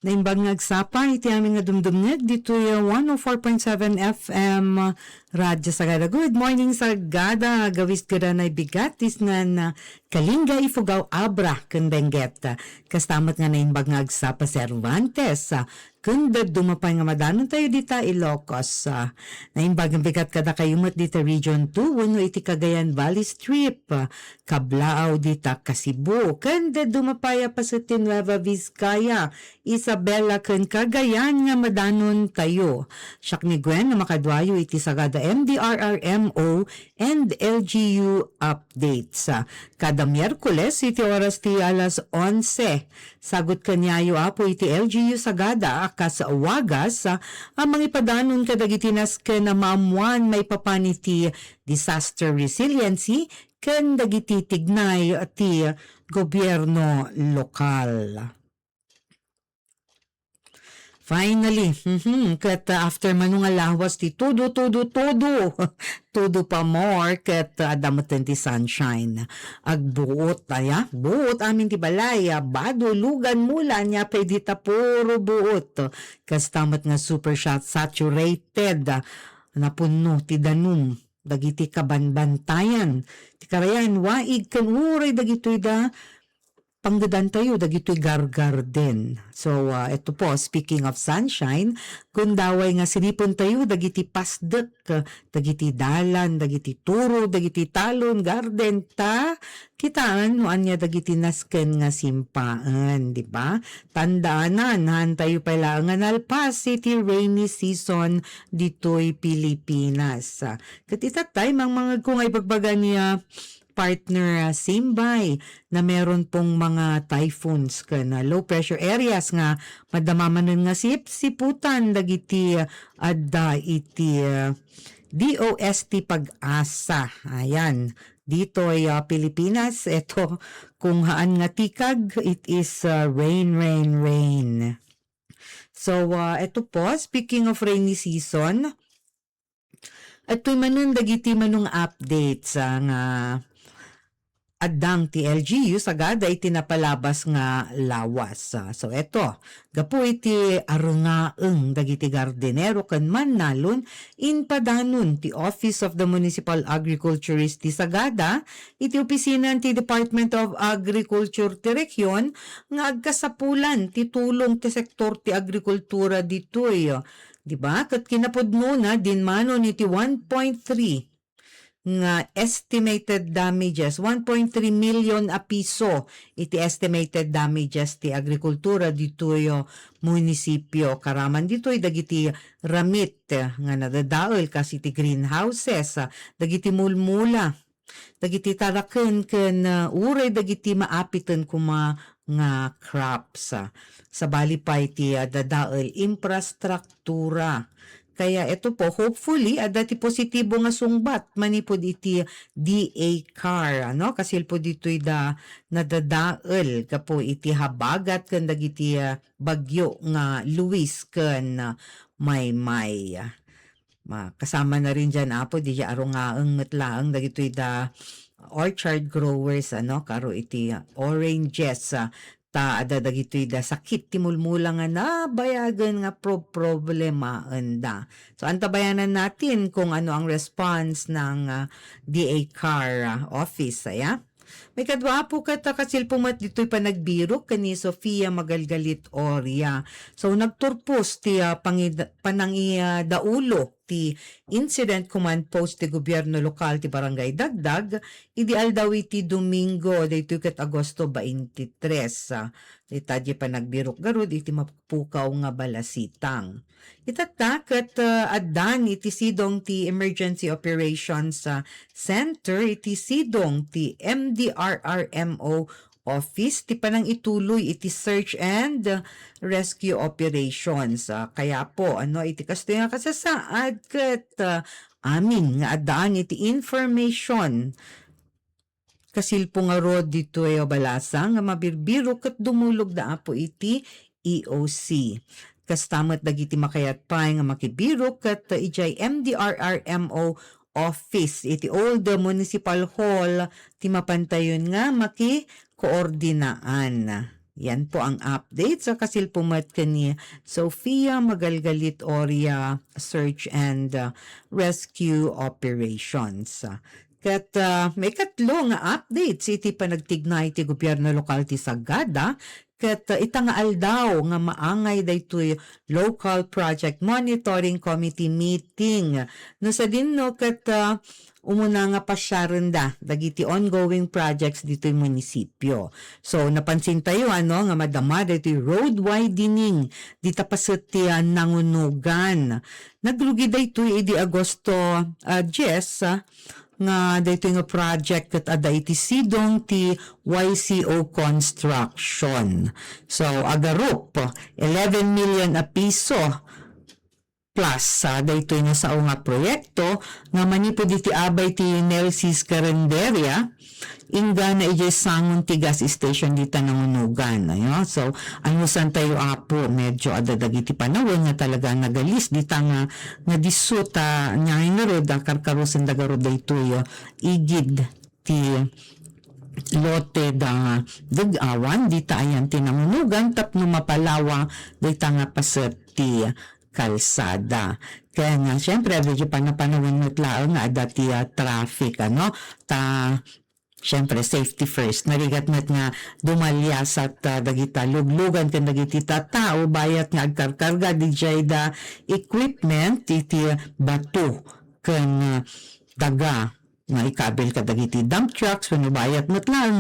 Naimbang nagsapa iti aming nga dumdumneg dito yung 104.7 FM Radyo Sagada. Good morning Sagada. Gawis ko na bigatis nga na Kalinga Ifugao Abra Kundenget. Kastamat nga naimbang nagsapa Cervantes. Kunda dumapay nga madanon tayo dita Ilocos. Naimbag ang bigat kada kayumot dita Region 2. Wano iti Cagayan Valley Strip. Kablaaw dita Kasibu. Kunda dumapay pa sa Nueva Vizcaya. Isabela ken Cagayan nga madanon tayo. Siak ni Gwen nga makadwayo iti Sagada MDRRMO and LGU updates. Kada Miyerkules iti oras ti alas 11. Sagot kanyayo apo iti LGU Sagada akas wagas ang mga ipadanon kadagitinas ken na maamuan may papaniti disaster resiliency ken dagiti tignay ti gobyerno lokal. Finally, kat after manung alawas ti todo pa more kat adamutan ti sunshine. Agbuot buot amin ti balaya, bado lugan mula niya pwede ta puro buot. Kastamat nga super saturated, napuno ti danum, dagiti kabanbantayan. Ti karayan, waig kan uray dagitoy da, panggadan tayo, dagito'y gargar din. So, ito po, speaking of sunshine, kung daway nga sinipon tayo, dagiti pasdek, dagiti dalan, dagiti turo, dagiti talon, garden, kitaan, noan niya dagiti nasken nga simpaan, di ba? Tandaanan, han tayo pala nga nalpas iti rainy season dito'y Pilipinas. Katitatay, mga kung ay bagbaga niya, partner Simbay na meron pong mga typhoons na low pressure areas nga madamamanon nga siputan dagiti adda iti DOST Pag-asa. Ayan, dito ay Pilipinas. Ito kung haan nga tikag, it is rain. So ito po, speaking of rainy season, ito'y manon dagiti manong updates nga addang ti LGU Sagada iti napalabas nga lawas. So eto, gapu iti arungaeng dagiti gardenero ken mannalon in padanon ti Office of the Municipal Agriculturist ti Sagada iti opisina ti Department of Agriculture ti Region nga agkasapulan ti tulong ti sektor ti agrikultura ditoy. Di ba? Kat kinapudno na dinmanon iti 1.3 nga estimated damages, 1.3 million a piso iti estimated damages ti agrikultura ditoy munisipyo. Karaman ditoy dagiti ramit nga nadadaol kasi ti greenhouses, dagiti mulmula, dagiti taraken ken uray dagiti maapitan kuma nga crops. Sa bali pa iti dadaol infrastruktura. Kaya ito po, hopefully, dati positibo nga sungbat manipod iti DA car, ano? Kasi po dito'y nadadael kapo iti habagat kan dagiti bagyo nga Luis kan may. Kasama na rin dyan apo, di siya arungaeng ngetlaeng dagito'y orchard growers, ano? Karo iti oranges, ada dagitoy sakit ti mulmula nga nabayagan nga problema anda. So antabayanan natin kung ano ang response ng DA car office. May kadwa po kasilpumat dito'y panagbiro kani Sofia Magalgalit Oria. So nagturpos ti panangidaulo ti Incident Command Post ti Gobyerno Lokal ti Barangay Dagdag ideal daw iti Domingo daytoy ket Agosto 23. Itadye panagbiro garud iti mapukaw nga balasitang. Itatak addan iti sidong ti Emergency Operations Center iti sidong ti MDRRMO Office ti panang ituloy iti search and rescue operations. Kaya po iti kasto nga kasasaad ket amin nga adaan iti information kasilpo nga rod dito balasa nga mabirbiro ket dumulog da po iti EOC. Kastamat dagiti makayat pa nga makibiro ket ijay MDRRMO Office iti Old Municipal Hall ti mapantayon nga maki koordinaan. Yan po ang update sa kasilpumat kani Sofia Magalgalit Oria Search and Rescue Operations. Kat may katlo nga updates iti panagtignay ti gobyerno lokal ti Sagada kat itangaal daw nga maangay daytoy local project monitoring committee meeting. No sa dinno kat umuna nga pasyaran da dagiti ongoing projects dito yung munisipyo. So napansin tayo nga madama dito road widening dita paset ti Nangunugan. Naglugi dito idi Agosto 10 nga dito nga project kat ada iti sidong ti YCO Construction. So agarup 11 million a piso plus daytoy nga sao nga proyekto nga manipod iti abay ti Nelsis Carinderia ingga na ije sangon ti gas station dita Nangunugan. So anusan tayo apo medyo adadag iti panawon nga talaga nagalis dita nga disuta nya inero da karkarusen dagaro daytoy igid ti lote da dagawan dita ayan ti Nangunugan tapno mapalawa dita nga paset ti kalsada. Kaya nga, syempre, medyo panapanawin mo tao nga dati traffic, syempre, safety first. Narigat nga dumalyas at dagita luglugan kan dagiti tao, bayat nga agkarkarga di da equipment, iti bato kan daga nga ikabil ka dagiti dump trucks when bayat lang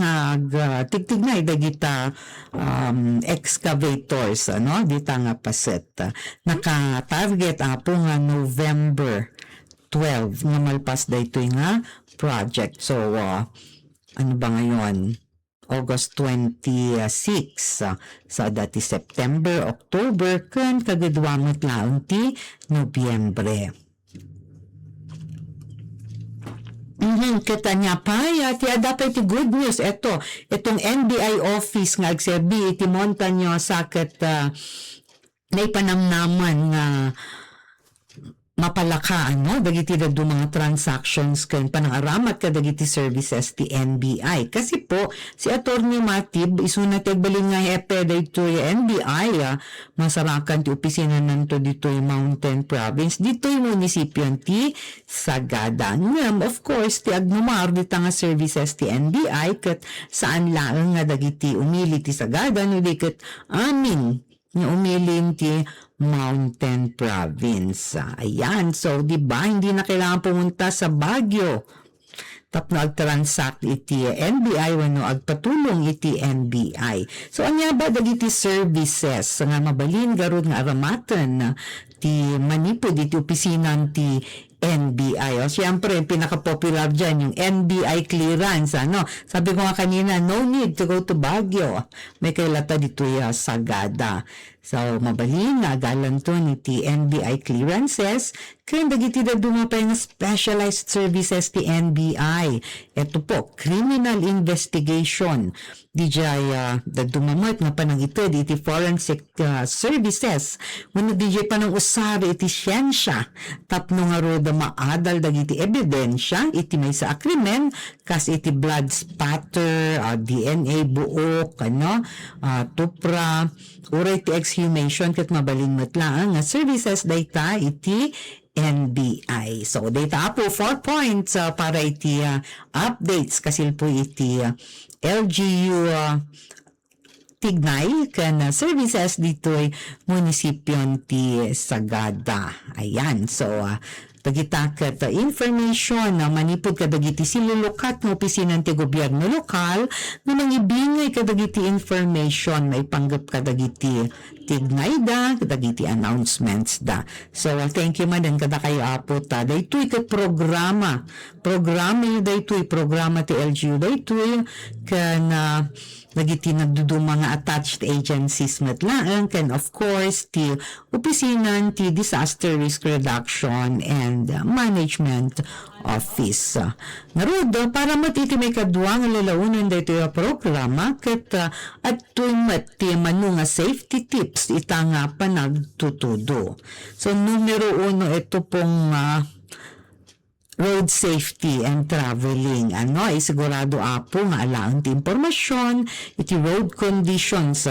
tigtig na dagita excavators dita nga paset naka-target apo nga November 12 nga malpas daytoy nga project. So ano ba ngayon? August 26 sa dati September, October kan kagadwamot lang ti Nobyembre. Katanya pa, ti dapat iti good news. Itong NBI office nga agserbi, iti Montaño saket naipanamnaman nga mapalaka dagiti dagdo mga transactions kan panangaramat ka dagiti services ti NBI. Kasi po si Attorney Matib isuna ti agbalin nga epe dayto NBI masarakan ti opisina nanto dito Mountain Province dito munisipyo ti Sagada. Ngam of course ti agmamar dita nga services ti NBI ket saan lang nga dagiti umili ti Sagada no di ket amin nga umilin ti Mountain Province. Ayan. So, di ba hindi na kailangan pumunta sa Baguio. Tapno agtransact iti NBI wano agpatulong iti NBI. So, anya ba dagiti services nga mabalin garud nga aramatan ti manipod iti opisina ti NBI. Siyempre, pinaka-popular dyan, yung NBI clearance. Sabi ko nga kanina, no need to go to Baguio. May kailata dito Sagada. So, mabalin na agalan to ni ti NBI clearances. Kaya dagiti na dumapay na specialized services ti NBI. Ito po, criminal investigation. DJ dumamot nga panang ito iti forensic services. Wano DJ panang usari iti siyensya. Tapno nga ro maadal dagiti ebidensya iti may sa akrimen kas iti blood spatter, DNA buok, tupra, uray ti exhumation ket mabalin lang nga services dayta iti NBI. So, data po 4 points para iti updates kasil po iti LGU tignay kan services dito'y munisipyon ti Sagada. Ayan. So, pagitakat information na manipod kadagiti silulukat ng opisina ti gobyerno lokal na nangibingay kadagiti information na ipanggap kadagiti tignay da, kadagiti announcements da. So, thank you man kada kayo apo ta. Daytoy kat programa yung daytoy programa ti LGU daytoy kan nagiti nagdudu mga attached agencies matlaan kan of course ti opisina ti Disaster Risk Reduction and Management Office. Narudo para matiti may kadwang lalaunan dito yung programa kat at tumat ti manu nga safety tips ita nga panagtutudo. So numero 1 ito pong road safety and traveling. Ano, sigurado apo nga alaan ti impormasyon, iti road conditions,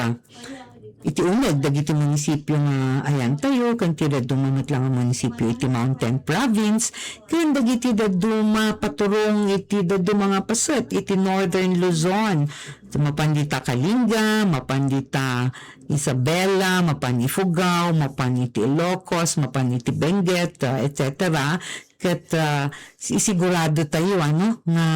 iti uneg dagiti munisipyo nga ayan tayo kan ti daduma lang ang munisipyo iti Mountain Province ken dagiti daduma paturong iti daduma nga paset iti Northern Luzon mapandita Kalinga, mapandita Isabela, mapani Fugao, mapani iti Ilocos, mapani iti Benguet, etc. Ket isigurado tayo ano nga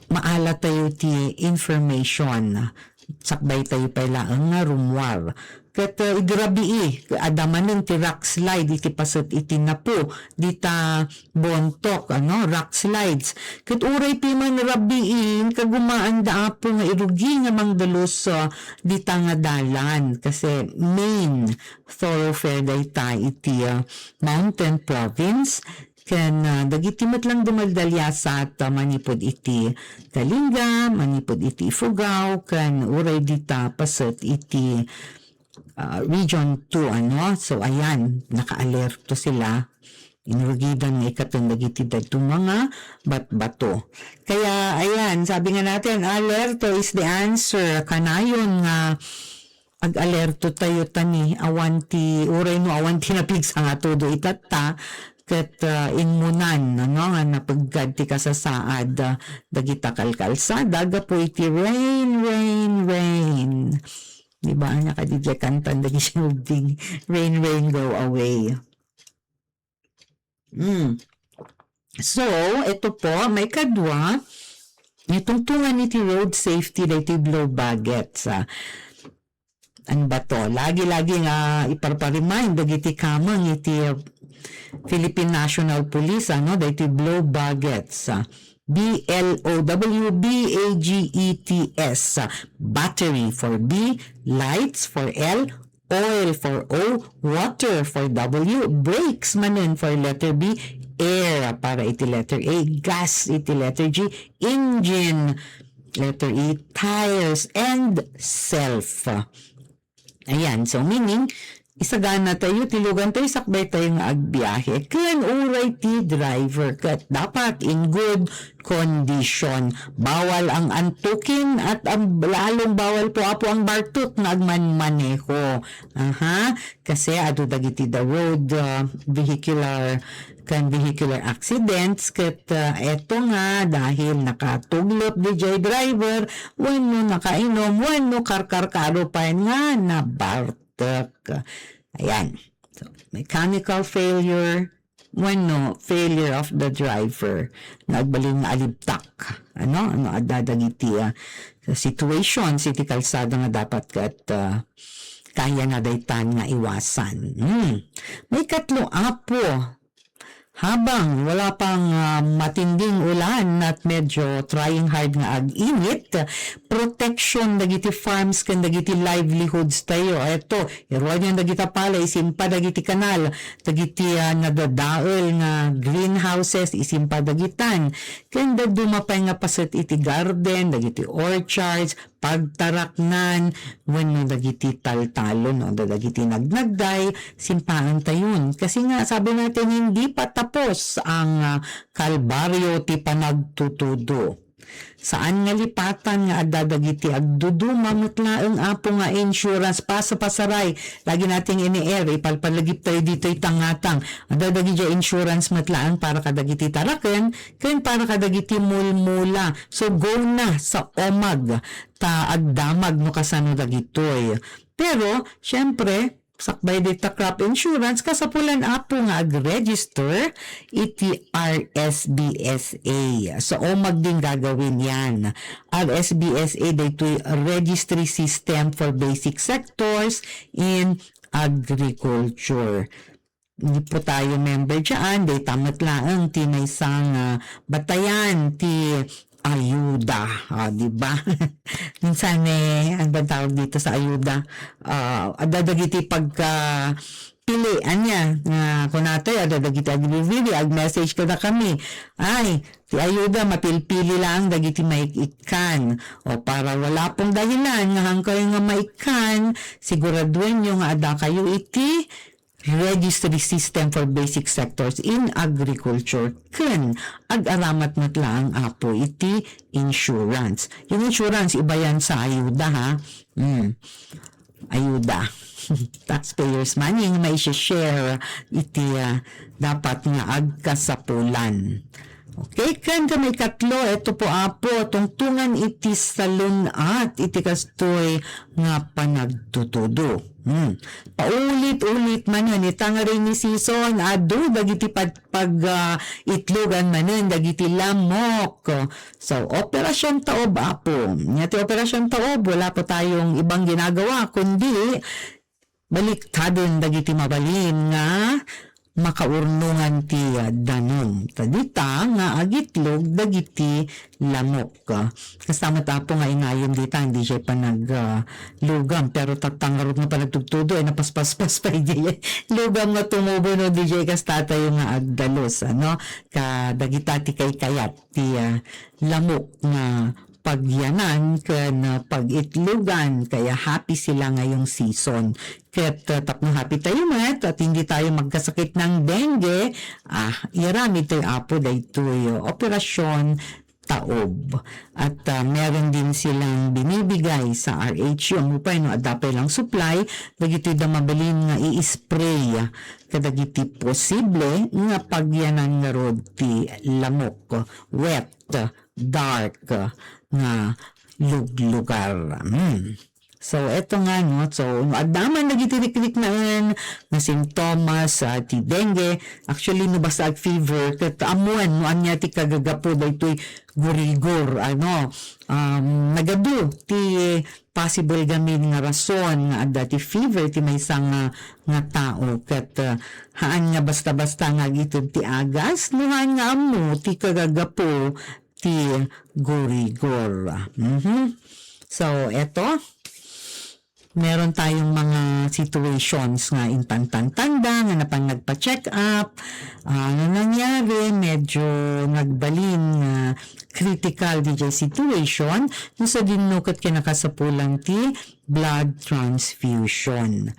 maala tayo ti information sakbay tayo pala nga rumwar ket igrabii adamanen ti rock slide iti pasot iti napo dita bontok ano rock slides ket uray pi man rabiin kagumaan da apo nga irugi nga mangdalos dita nga dalan kasi main thoroughfare dayta iti Mountain Province ken dagiti met lang dumaldaliasat manipod iti Kalinga, manipod iti Ifugao, ken uray dita paset iti Region 2 ano. So ayan, naka-alerto sila. Inurugidan nga ikaton dagiti dadto mga batbato. Kaya ayan, sabi nga natin, alerto is the answer. Kanayon nga ag-alerto tayo tani awanti uray no awanti napigsa nga todo itatta ket inmunan ano nga napagad ti kasasaad dagita kalkalsada gapo iti rain di ba anya kadidya kantan dagiti sinubing rain go away. So ito po may kadwa itungtungan iti road safety dati blow baggets ano ba to lagi nga iparparimind dagiti kamang iti Philippine National Police ano dahil blow baggets BLOWBAGETS battery for B, lights for L, oil for O, water for W, brakes manen for letter B, air para iti letter A, gas iti letter G, engine letter E, tires and self. Ayan, so meaning isagana tayo, tilugan tayo, sakbay tayo nga agbiyahe. Kaya uray ti driver kat dapat in good condition. Bawal ang antukin at lalong bawal po apo ang bartot na agmanmaneho. Kasi ado dagiti the road vehicular accidents kat eto nga dahil nakatuglop DJ driver wano nakainom wano karkaro pa nga na bartok. Ayan. So, mechanical failure, failure of the driver. Nagbaling na alibtak. Ano adadagiti situations iti kalsada nga dapat kat kaya nga daytan nga iwasan. May katlo apo. Habang wala pang matinding ulan at medyo trying hard nga ag-init, protection dagiti farms ken dagiti livelihoods tayo. Eto, iruan yan dagiti pala, isimpa dagiti kanal, dagiti nadadaol nga greenhouses, isimpa dagitan. Ken dumapay nga paset iti garden, dagiti orchards, pagtaraknan, when dagiti taltalo, no, dagiti nagnagday, simpaan tayon. Kasi nga, sabi natin, hindi pa tapos ang kalbaryo ti panagtutudo. Saan nga lipatan nga adadagiti agduduma matlaeng apo nga insurance pasaray lagi nating ini-air ipalpalagip tayo dito itangatang adadagiti insurance matlaeng para kadagiti taraken ken para kadagiti mulmula so go na sa omag ta agdamag no kasano dagitoy pero syempre sakbay dita crop insurance kasapulan apo nga ag-register iti RSBSA. So omag din gagawin yan. RSBSA dito'y registry system for basic sectors in agriculture. Hindi po tayo member dyan. Day tamat lang ti may isang batayan ti ayuda, di ba? Minsan ang bang tawag dito sa ayuda, adadagiti pagka pilian niya, kung natin, adadagiti ag-message ko na kami, ay, ti ayuda, mapilpili lang, dagiti maikikan, o para wala pong dahilan, nga hang kayo nga maikan, siguraduhin nyo nga ada kayo iti registry system for basic sectors in agriculture ken ag-aramat matlaang apo iti insurance. Yung insurance iba yan sa ayuda ha. Ayuda. Taxpayers money nga may share iti dapat nga agkasapulan. Okay, kan kami katlo, ito po apo, tungtungan iti salon at iti kastoy nga panagtutudo. Paulit-ulit man yun, itang rin ni season, adu, dagiti itlogan manin, dagiti lamok. So, operasyon taob apo. Ngati operasyon taob, wala po tayong ibang ginagawa, kundi baliktadon dagiti mabalin nga makaurnungan ti danom. Tadita nga agitlog dagiti lamok. Kasama tapo nga ingayon dita, hindi siya pa naglugam. Pero tatangarot na pa nagtugtudo, napaspaspas pa hindi lugam nga tumubo no DJ kastata yung nga agdalos. Kadagita ti kay kayat ti lamok nga pagyanan kan pag-itlugan kaya happy sila ngayong season. Kaya't tapno happy tayo at hindi tayo magkasakit ng dengue. Irami tayo apo dahito operasyon taob. At meron din silang binibigay sa RHU. Ang upay no adapay lang supply. Dagiti da mabalin nga i-spray. Kadagiti posible nga pagyanan nga rod ti lamok. Wet, dark, nga lugar. So, eto nga, no? So, adaman nagitirik-rik na na simptomas ti dengue. Actually, no, basta fever, kat amuan, no, anya ti kagagapo, dahito'y gurigor, nagadu, ti possible gamin nga rason, nga dati fever, ti may isang nga tao, kat haan nga basta-basta nga gitod ti agas, no, haan nga amu, ti kagagapo, ti gurigor. So, eto, meron tayong mga situations nga intang-tanda nga napang nagpa-check up. Ano nangyari? Medyo nagbalin critical DJ situation no sa dinukot kinakasapulang ti blood transfusion.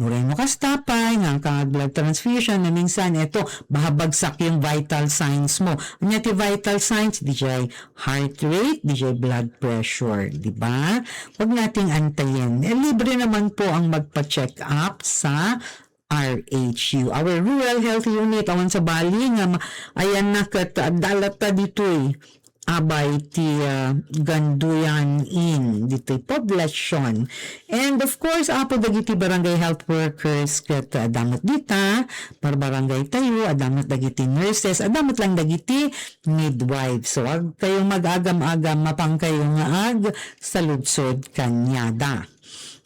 Uray mo kastapay nga ang blood transfusion na minsan ito bahabagsak yung vital signs mo. Ano ti vital signs? DJ heart rate, DJ blood pressure, di ba? Huwag nating antayin. Libre naman po ang magpa-check up sa RHU. Our Rural Health Unit, awan sa Bali nga, ayan na dalata dito'y abay ti ganduyan in dito'y poblasyon. And of course, apo dagiti barangay health workers kat adamot dita, para barangay tayo, adamot dagiti nurses, adamot lang dagiti midwives. So, ag kayong mag-agam-agam, mapang kayo nga saludsod kanyada.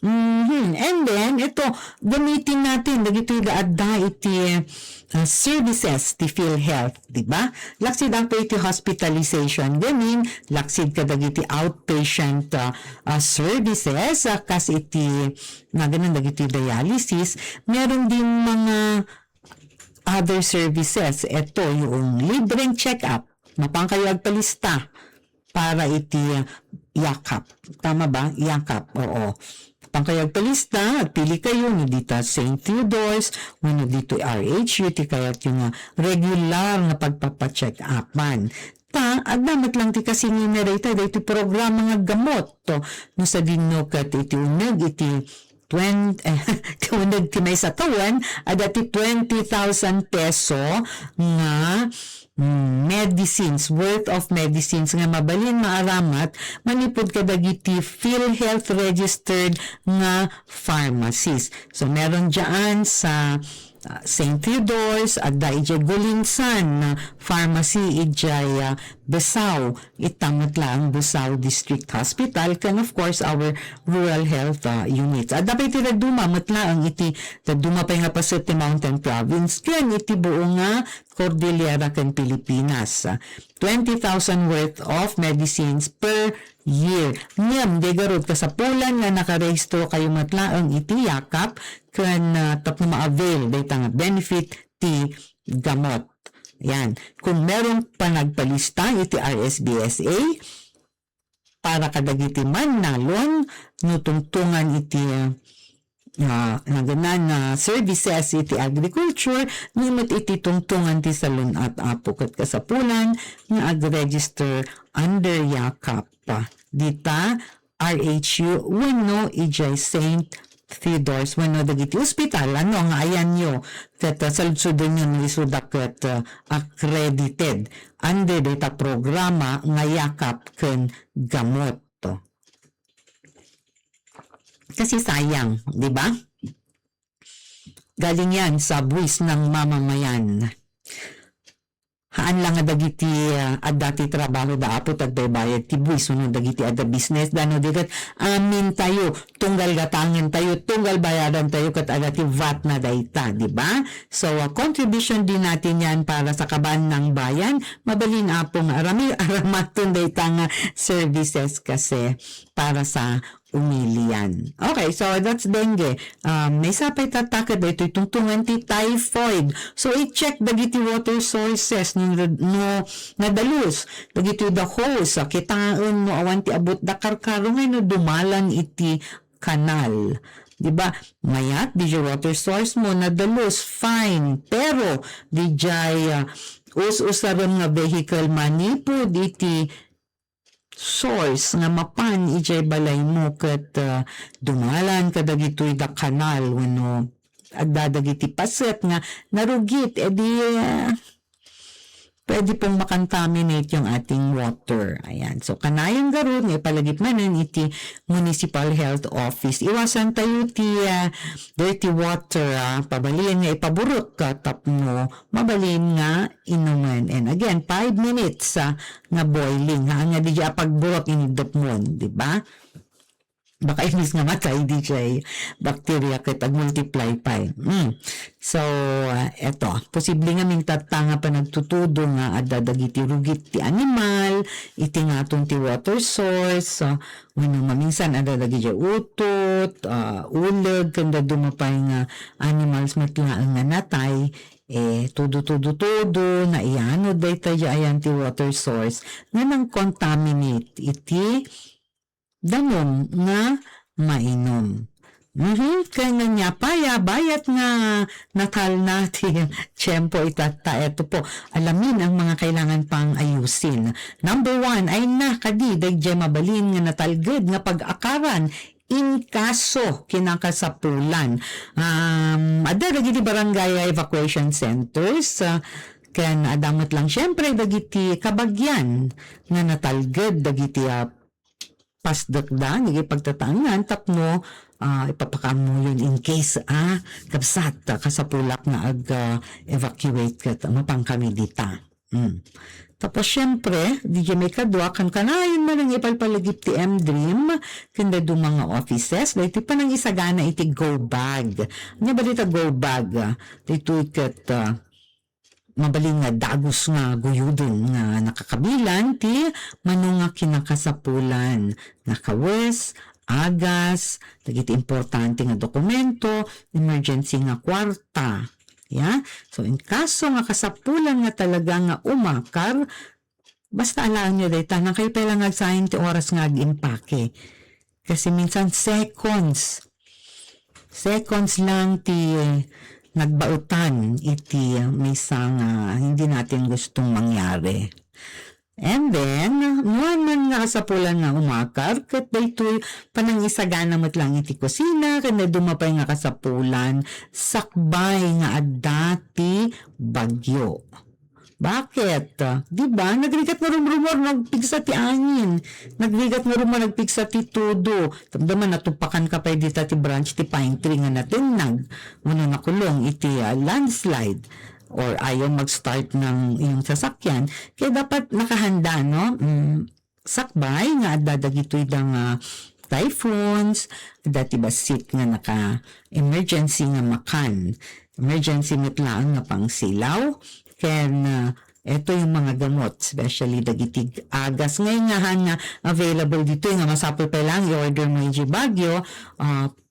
And then, ito, gamitin natin, dagito gaadda iti services ti PhilHealth, di ba? Laksid ang iti hospitalization, gamin, laksid ka dagiti outpatient services, kas iti, ganun dagiti dialysis, meron din mga other services. Ito, yung libreng check-up, mapang kayo agpalista para iti yakap. Tama ba? Yakap, oo. Pangkayag palista, pili kayo ni dito St. Theodore's, wano dito RHU, ti kayat yung regular na pagpapacheck upan. Damat lang ti kasi ninerita, dito programa nga gamot, to, no sa dinukat iti unag, iti 20, unag ti may sa tawan, adati 20,000 peso nga medicines, worth of medicines nga mabalin maaramat manipod kadagiti PhilHealth registered nga pharmacies. So meron dyan sa St. Theodore's at ijay Gulinsan na pharmacy ijay Besao, itamot lang Besao District Hospital, and of course our rural health units. At dapat iti nagduma, matla ang iti nagduma pa nga pa sa Mountain Province, kan iti buo nga Cordillera kan Pilipinas. 20,000 worth of medicines per year. Ngam, degarod ka sa pulan nga nakarehistro kayo matla ang iti yakap kan tapno ma-avail data nga benefit ti gamot. Yan. Kung meron pa nagpalista iti RSBSA para kadagiti man nalon no tungtungan iti na services iti agriculture nimot iti tungtungan ti salon at apo ket kasapulan nga ag-register under yakap dita RHU wenno ijay St. Theodore's wenno dagiti ospital nga ayan nyo ket saludsudon nyo nisudak ket accredited under data programa nga yakap ken gamot. Kasi sayang, di ba? Galing yan sa buwis ng mamamayan. Haan lang nga dagiti at dati trabaho da apot at baybayad ti buwis no dagiti at business dano digat amin tayo tunggal gatangen tayo tunggal bayaran tayo kat adati VAT na dayta, di ba? So contribution din natin yan para sa kaban ng bayan. Mabalin apong aramaton dayta nga services kasi para sa umilian. Okay, so that's dengue. May sapay tataka dito tungtungan ti typhoid. So i-check dagiti water sources no nadalus. Dagiti the hose kitaan mo awan ti abot da karkaro nga no dumalan iti kanal. Diba? Mayat di water source mo nadalus fine. Pero di jay us-usaron nga vehicle manipod iti source nga mapan ijay balay mo ket dumalan kadagitoy da kanal wenno agdadagiti paset nga narugit edi pwede pong makontaminate yung ating water. Ayan. So, kanayang garod, nga ipalagip manan iti Municipal Health Office. Iwasan tayo ti dirty water. Pabalin nga ipaburot ka tapno. Mabalin nga inuman. And again, 5 minutes nga boiling. Nga di dya pagburot inidop mo. Diba? Baka inis nga matay di siya bacteria kaya multiply pa. So, eto. Posible nga mintatanga pa nagtutudo nga adadagiti rugit ti animal, iti nga itong ti water source, maminsan adadagiti utot, uleg, kanda dumapay nga animals matlaang nga natay, tudo na iano day tayo ayan ti water source nga nang contaminate iti danom nga mainom. Kaya nga bayat nga nakal natin. Tiyempo itata. Ito po, alamin ang mga kailangan pang ayusin. Number 1, ay nakadi, dagdya mabalin nga natalgad nga pag-akaran in kaso kinakasapulan. Ada dagiti barangay evacuation centers, kan adamot lang syempre dagiti kabagyan nga natalgad dagiti pasdakdan, hindi pagtatangan, tapno, ipapakaam mo yun in case, kapsat, kasapulak na evacuate ka, mapang kami dita. Tapos, syempre, di dyan may kadwa, kan kanayon man ang ipalpalagip ti M-Dream, kanda do mga offices, dito pa nang isagana iti go bag. Ano ba dito go bag? Dito ikat, mabaling nga dagos nga guyudon nga nakakabilan ti mano nga kinakasapulan nakawes agas dagiti importante nga dokumento emergency nga kwarta so in kaso nga kasapulan nga talaga nga umakar basta alaan nyo dayta nang kayo pala nagsahin ti oras nga ag-impake kasi minsan seconds lang ti nagbautan iti misang hindi natin gustong mangyari. And then, man nga sa pulan nga umakar, kat daytoy panangisagana mo't lang iti kusina, kanda dumapay nga kasapulan, sakbay nga adati bagyo. Bakit? Diba? Nagrigat mo rumor nagpigsa ti angin. Nagrigat mo rumor nagpigsa ti tudo. Tamdaman natupakan ka pa dita ti branch ti pine tree nga natin nakulong iti landslide or ayaw mag-start ng iyong sasakyan. Kaya dapat nakahanda, no? Sakbay nga dadagitoy ng typhoons, dati basit nga naka-emergency nga makan. Emergency mitlaan nga pang silaw. Kaya ito yung mga gamot, especially dagiti agas. Ngayon nga available dito, nga masapol pa lang, i-order mo yung Bagyo,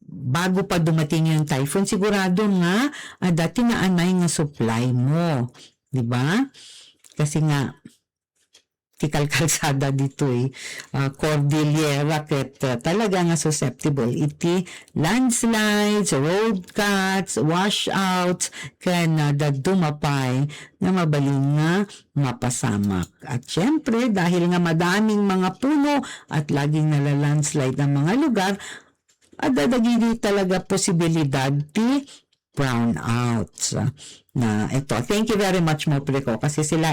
bago pa dumating yung typhoon, sigurado nga, dati na anay nga supply mo. Diba? Kasi nga, ti kalkalsada ditoy Cordillera ket talaga nga susceptible iti landslides, road cuts, washouts ken dumapay nga mabalin nga mapasamak. At syempre dahil nga madaming mga puno at laging nalalandslide ang mga lugar, adadagili talaga posibilidad ti brownouts na ito. Thank you very much mo Prico kasi sila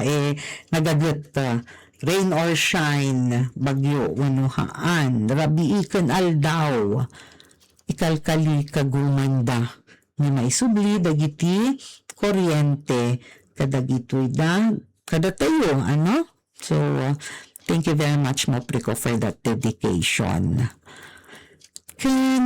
nagagot rain or shine, bagyo, wanuhaan, rabi ikan aldaw, ikalkali kagumanda, nga maisubli, dagiti, kuryente, kadagitoy da, kadatayo, ano? So, thank you very much mo, Prico, for that dedication. Kaya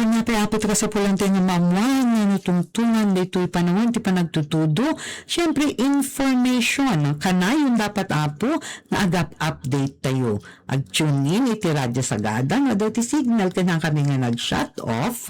napaapit ka sa pulante nga mamuan, nga natungtungan dito'y panahon, ti panagtutudo. Siyempre, information, kanayon dapat apo, nga agap update tayo. Ag-tune in, iti Radyo Sagada, nga dati signal ka na kami nga nag-shut off.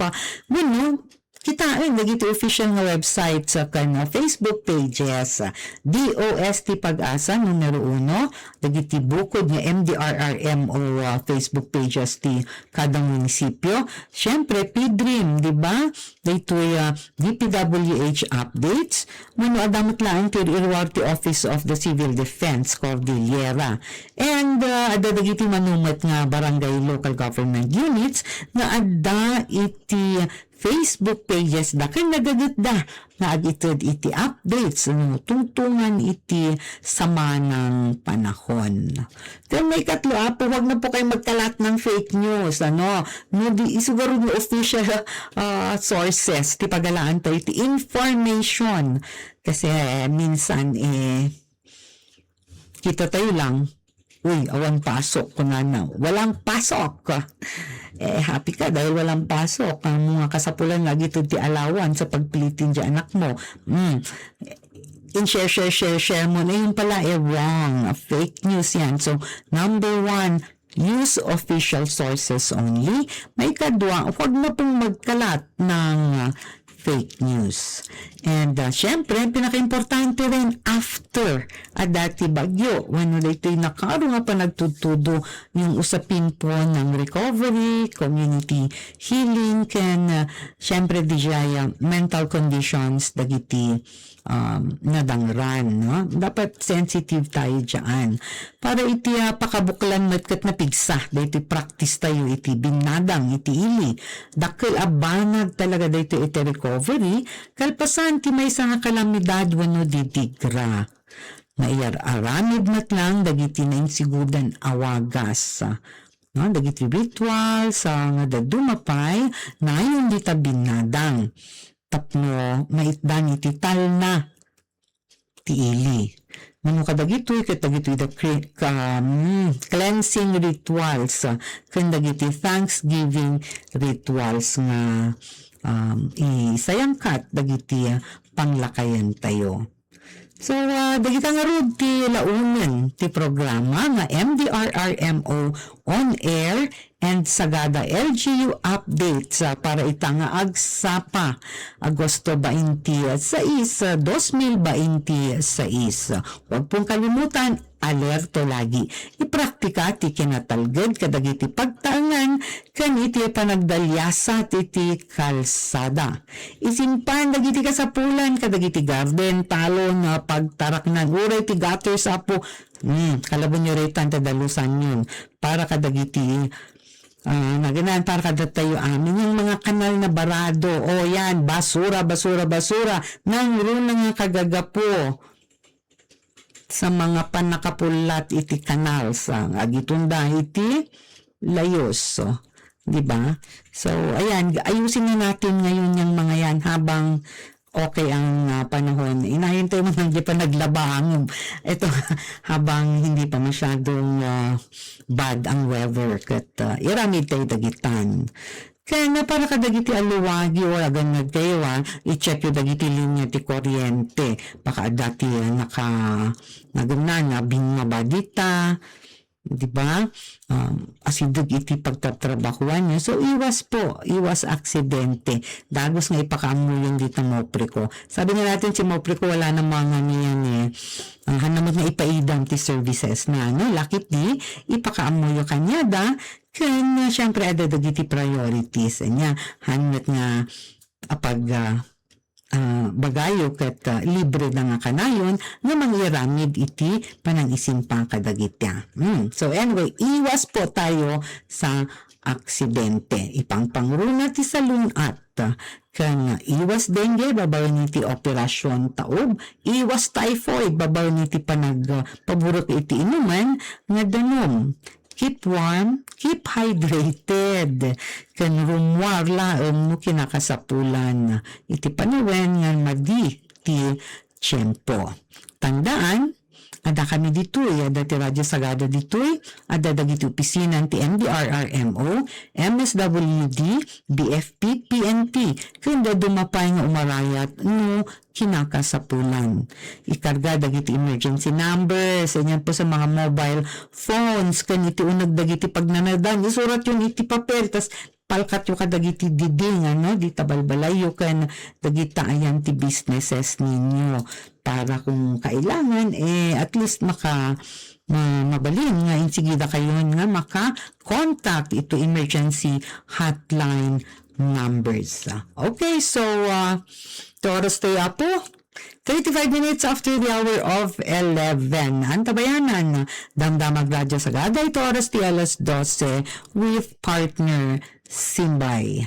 Kitain, nagiti official nga website sa Facebook pages, DOST Pag-asa, numero 1, nagiti bukod nga MDRRM o Facebook pages ti kadang munisipyo. Siyempre, PDRIM, di ba? Dito'y DPWH updates. Mano adamat lang ti Irwarte Office of the Civil Defense, Cordillera. And adadagiti manumat nga barangay local government units na adda iti Facebook pages da kay nagagat da na agitid iti updates tungtungan iti sama ng panahon. Then may katlo po, wag na po kayo magkalat ng fake news, no di isugaro ng official sources ti pagalaan tayo iti information kasi minsan kita tayo lang awan pasok kunana walang pasok. Happy ka dahil walang pasok. Ang mga kasapulan lagi ito ti alawan sa pagpilitin di anak mo. Share mo na yun pala, wrong. Fake news yan. So, number 1, use official sources only. May kadwa, huwag na pong magkalat ng fake news. And syempre, pinaka-importante rin after dati bagyo, when ito'y nakaro nga pa nagtutudo yung usapin po ng recovery, community healing, syempre di mental conditions dagiti nadangran, no? Dapat sensitive tayo dyan. Para iti pakabuklan matkat na pigsa, dito practice tayo iti binadang, iti ili. Dakil abanag talaga dito iti recovery, kalpasan ti may nga kalamidad wano didigra. Aramid mat lang dagiti na insigudan awagas. No, dagiti ritual sa nga dadumapay na yung dita binadang. Tapno maitdan iti tal na ti ili. Mano kadagitoy katagitoy the cleansing rituals dagiti thanksgiving rituals nga isayangkat dagiti panglakayan tayo. So, dagita nga rod ti launan ti programa nga MDRRMO on air and Sagada LGU updates para itanga agsapa Agosto 26, 2026. Huwag pong kalimutan, alerto lagi. Ipraktika ti kinatalged kadagiti pagtangan kaniti panagdalyasa iti kalsada. Isimpan dagiti kasapulan kadagiti garden talon pagtarak na uray ti gutter sapo. Kalabon nyo retan tadalusan yun para kadagiti naganan para kadatayo amin yung mga kanal na barado yan basura nang nga kagagapo sa mga panakapulat iti kanal sa agitunda iti layos. Di ba? So, ayan, ayusin na natin ngayon yung mga yan habang okay ang panahon. Inahintay mo hindi pa naglabang. Ito, habang hindi pa masyadong bad ang weather. Kat iramid tayo dagitan. Kaya na para kadagiti aluwagi o agan nagkayo i-check yung dagiti linya ti kuryente. Baka dati nagamna na binmabadita di ba? Asidog iti pagtatrabahuan niya. So, iwas aksidente. Dagos nga ipakaamoy yung dito Mopre ko. Sabi nga natin si Mopre ko wala namang niyan hanamot na ipaidam ti services na, no? Lakit di, ipakaamoy yung kanyada, kanya syempre adadag iti priorities niya. Hanamot nga apag bagayo ket libre na nga kanayon nga mangiramid iti panangisimpa kadagitya. So anyway, iwas po tayo sa aksidente. Ipangpangruna ti salunat kan iwas dengue babaw ni ti operasyon taob, iwas typhoid babaw ni ti panagpaburot iti inuman nga danom. Keep warm, keep hydrated. Kan rumwar laeng no kinakasapulan. Iti panawen nga madi ti tiyempo. Tandaan, ada kami ditoy, ada ti Radyo Sagada ditoy, ada dagiti opisina ti MDRRMO, MSWD, BFP, PNP, kanda dumapay nga umarayat no kinakasapulan. Ikarga dagiti emergency numbers, ganyan po sa mga mobile phones, kaniti unag dagiti pagnanadan, isurat yung iti papel, tas palkat yung kadagiti diding, di tabalbalayo kan dagita ayan ti businesses ninyo para kung kailangan, at least mabalin nga insigida kayo nga maka-contact ito emergency hotline numbers. Okay, so oras tayo po 35 minutes after the hour of 11. Antabayanan, Damdamag Radyo Sagada, ito oras ti alas 12 with partner Simbay.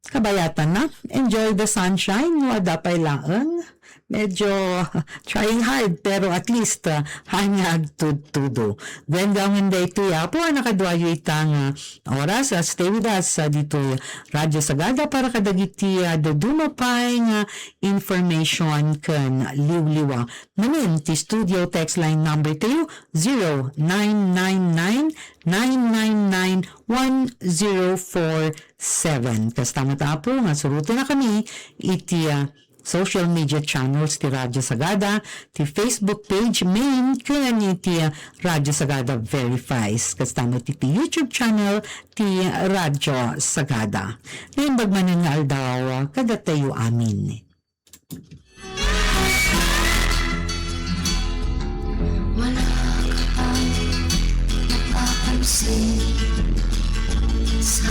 Kabayatan na, enjoy the sunshine, wada pa ilaan. Medyo trying hard pero at least hanyag tudo. Gwenda ang hindi ito po nakadwayo itang oras. Stay with us dito Radyo Sagada para kadagiti dadumapay nga information kan liwliwa. Namin ti studio text line number tayo 0999-999-1047. Kastama tapo nga surutin na kami iti social media channels ti Radyo Sagada, ti Facebook page main kanya ti Radyo Sagada Verifies. Kasama ti YouTube channel ti Radyo Sagada. Ngayon bagmanan nga aldaw, kadatayo amin. Wala ka pang napapansin sa